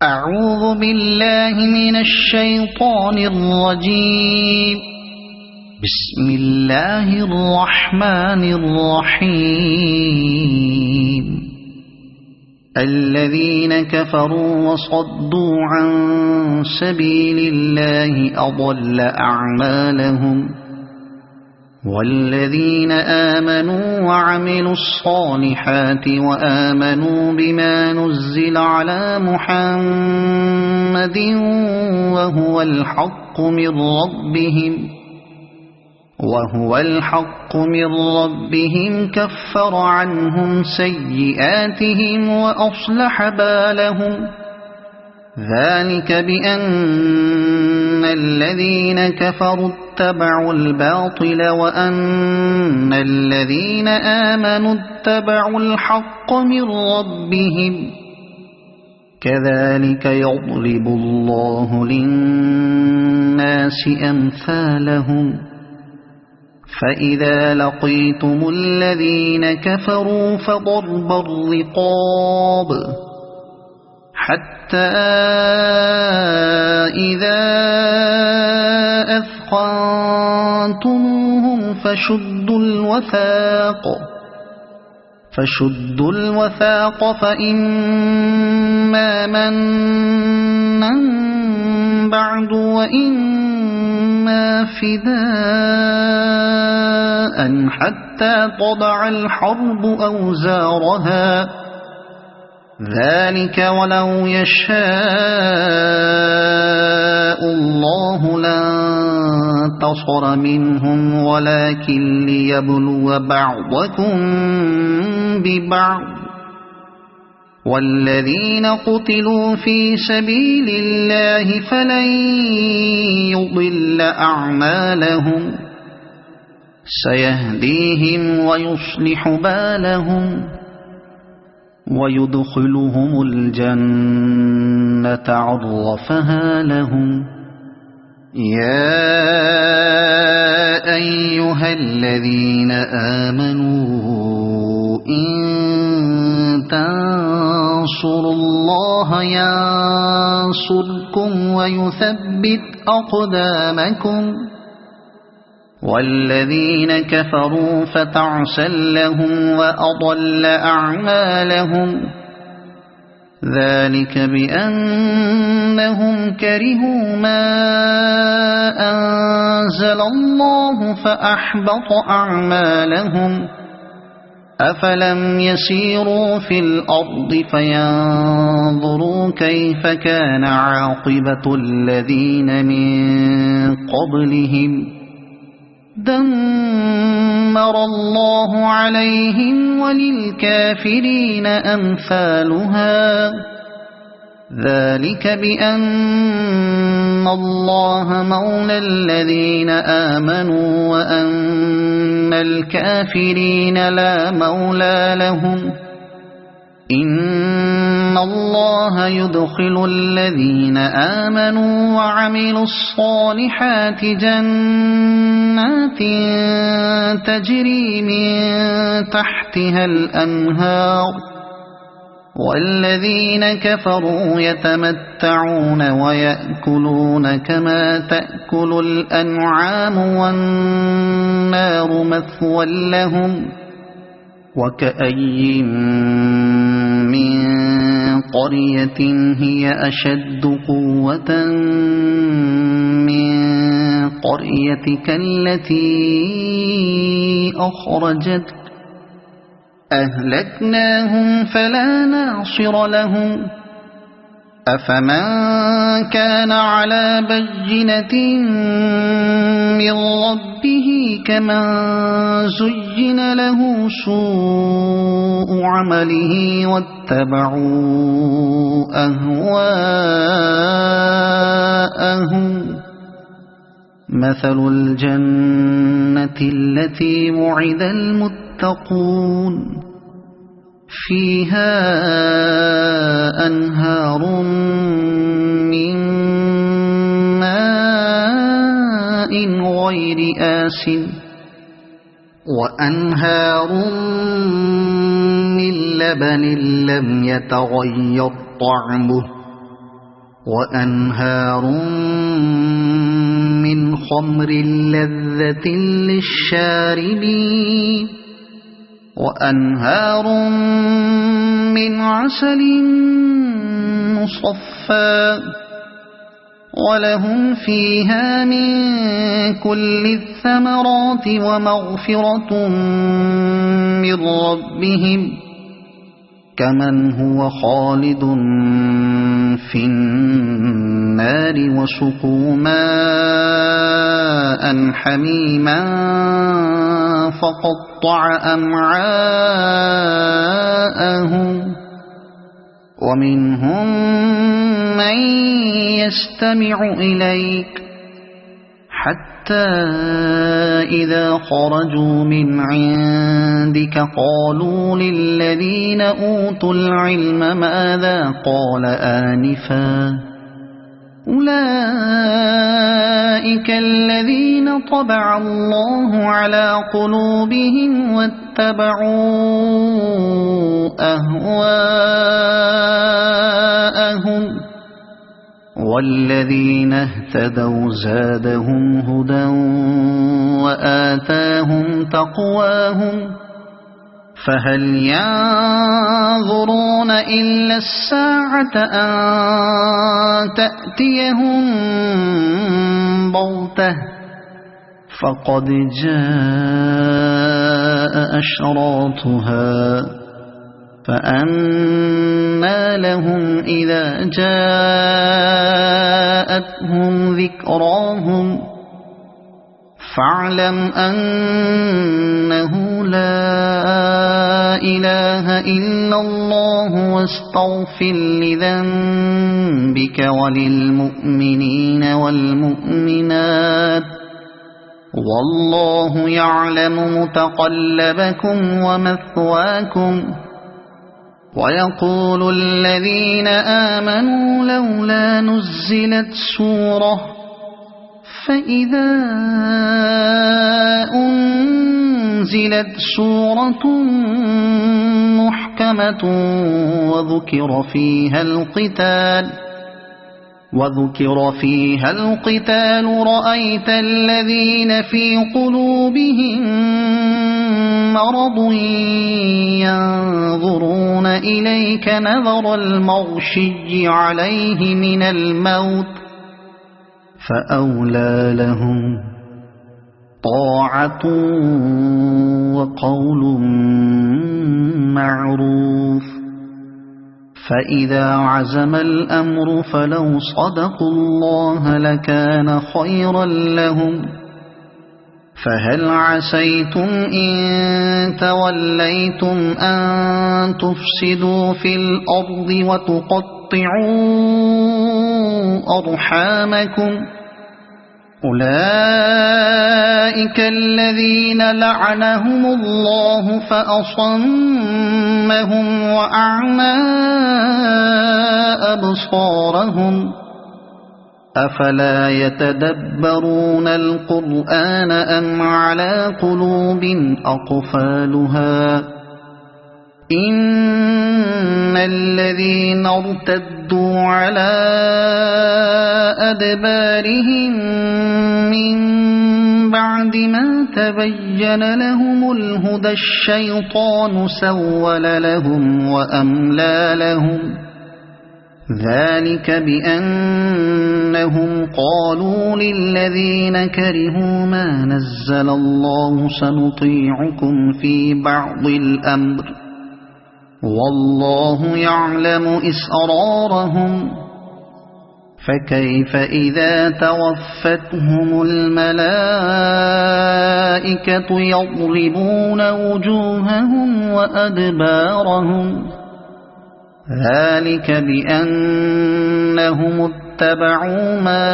أعوذ بالله من الشيطان الرجيم. بسم الله الرحمن الرحيم. الذين كفروا وصدوا عن سبيل الله أضل أعمالهم، والذين آمنوا وعملوا الصالحات وآمنوا بما نزل على محمد وهو الحق من ربهم كفر عنهم سيئاتهم وأصلح بالهم. ذلك بأن الذين كفروا اتبعوا الباطل وأن الذين آمنوا اتبعوا الحق من ربهم. كذلك يضرب الله للناس أمثالهم. فإذا لقيتم الذين كفروا فضرب الرقاب حتى إذا أثخنتموهم فشدوا الوثاق فإما منا بعد وإما فداء حتى تضع الحرب أوزارها. ذلك ولو يشاء الله لانتصر منهم ولكن ليبلو بعضكم ببعض. والذين قتلوا في سبيل الله فلن يضل أعمالهم، سيهديهم ويصلح بالهم ويدخلهم الجنة عرفها لهم. يا أيها الذين آمنوا إن تنصروا الله ينصركم ويثبت أقدامكم. والذين كفروا فتعسا لهم وأضل أعمالهم. ذلك بأنهم كرهوا ما أنزل الله فأحبط أعمالهم. أفلم يسيروا في الأرض فينظروا كيف كان عاقبة الذين من قبلهم. دمر الله عليهم وللكافرين أمثالها. ذلك بأن الله مولى الذين آمنوا وأن الكافرين لا مولى لهم. إن الله يدخل الذين آمنوا وعملوا الصالحات جنات تجري من تحتها الأنهار. والذين كفروا يتمتعون ويأكلون كما تأكل الأنعام والنار مثوى لهم. وكأي من قرية هي أشد قوة من قريتك التي أخرجتك أهلكناهم فلا ناصر لهم. أفمن كان على بينة من ربه كمن زين له سوء عمله واتبعوا أهواءهم. مثل الجنة التي وعد المتقون فيها أنهار من ماء غير آسن وأنهار من لبن لم يتغير طعمه وأنهار من خمر لذة للشاربين وأنهار من عسل مصفى ولهم فيها من كل الثمرات ومغفرة من ربهم كمن هو خالد في النار وسقوا ماء حميما فقطع أمعاءهم ومنهم من يستمع إليك حتى إذا خرجوا من عندك قالوا للذين أوتوا العلم ماذا قال آنفا أولئك الذين طبع الله على قلوبهم واتبعوا أهواءهم والذين اهتدوا زادهم هدى وآتاهم تقواهم فهل ينظرون إلا الساعة أن تأتيهم بغتة فقد جاء أشراطها فأنى لهم إذا جاءتهم ذكراهم فاعلم أنه لا إله إلا الله واستغفر لذنبك وللمؤمنين والمؤمنات والله يعلم متقلبكم ومثواكم ويقول الذين آمنوا لولا نزلت سورة فإذا أنزلت سورة محكمة وذكر فيها القتال رأيت الذين في قلوبهم مرض ينظرون إليك نظر المغشي عليه من الموت فأولى لهم طاعة وقول معروف فإذا عزم الأمر فلو صدقوا الله لكان خيرا لهم فهل عسيتم إن توليتم أن تفسدوا في الأرض وتقطعوا أرحامكم أولئك الذين لعنهم الله فأصمهم وأعمى أبصارهم أفلا يتدبرون القرآن أم على قلوب أقفالها إن الذين ارتدوا على أدبارهم من بعد ما تبين لهم الهدى الشيطان سول لهم وأملى لهم ذلك بأنهم قالوا للذين كرهوا ما نزل الله سنطيعكم في بعض الأمر والله يعلم إسرارهم فكيف إذا توفتهم الملائكة يضربون وجوههم وأدبارهم ذلك بأنهم اتبعوا ما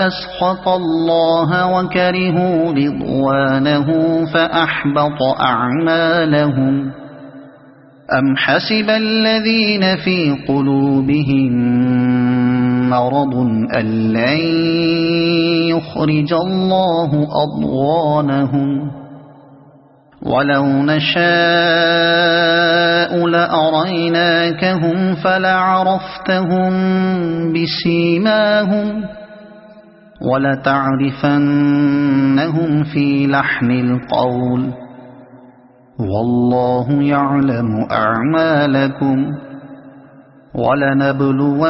أسخط الله وكرهوا رضوانه فأحبط أعمالهم أم حسب الذين في قلوبهم مرض أن لن يخرج الله أضغانهم ولو نشاء لأريناكهم فلعرفتهم بسيماهم ولتعرفنهم في لحن القول والله يعلم أعمالكم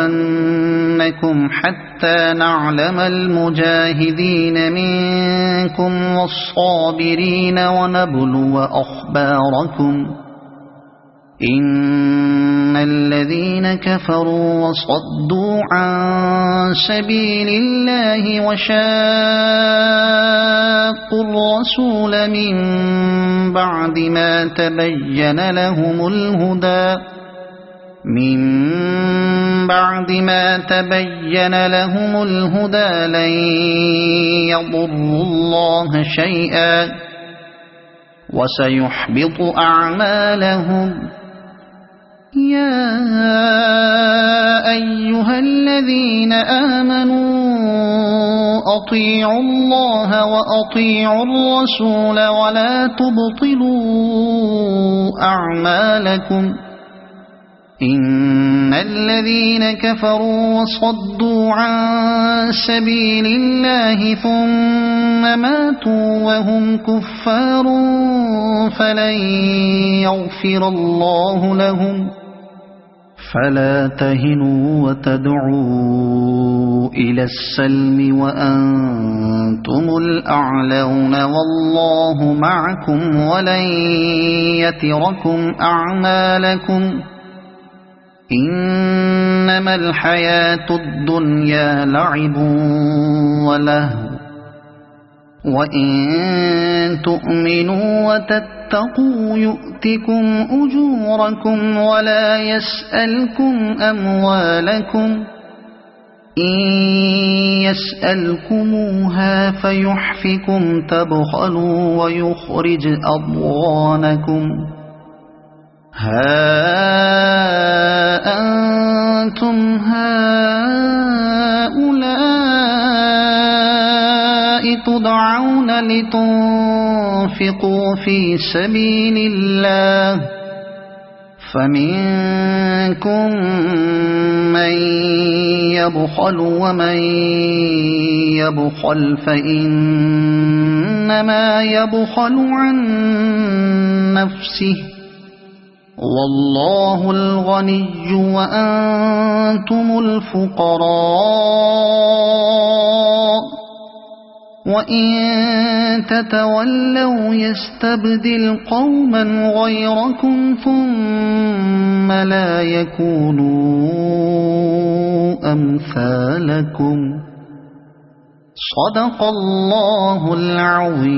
ولنبلونكم حتى نعلم المجاهدين منكم والصابرين ونبلو أخباركم إن الذين كفروا وصدوا عن سبيل الله وشاقوا الرسول من بعد ما تبين لهم الهدى لن يضروا الله شيئا وسيحبط أعمالهم يا أيها الذين آمنوا أطيعوا الله وأطيعوا الرسول ولا تبطلوا أعمالكم إن الذين كفروا وصدوا عن سبيل الله ثم ماتوا وهم كفار فلن يغفر الله لهم فلا تهنوا وتدعوا إلى السلم وأنتم الأعلون والله معكم ولن يتركم أعمالكم إنما الحياة الدنيا لعب ولهو وإن تؤمنوا وتتقوا يؤتكم أجوركم ولا يسألكم أموالكم إن يسألكموها فيحفكم تبخلوا ويخرج أضغانكم ها أنتم هؤلاء تدعون لتنفقوا في سبيل الله فمنكم من يبخل ومن يبخل فإنما يبخل عن نفسه والله الغني وأنتم الفقراء وإن تتولوا يستبدل قوما غيركم ثم لا يكونوا أمثالكم صدق الله العظيم.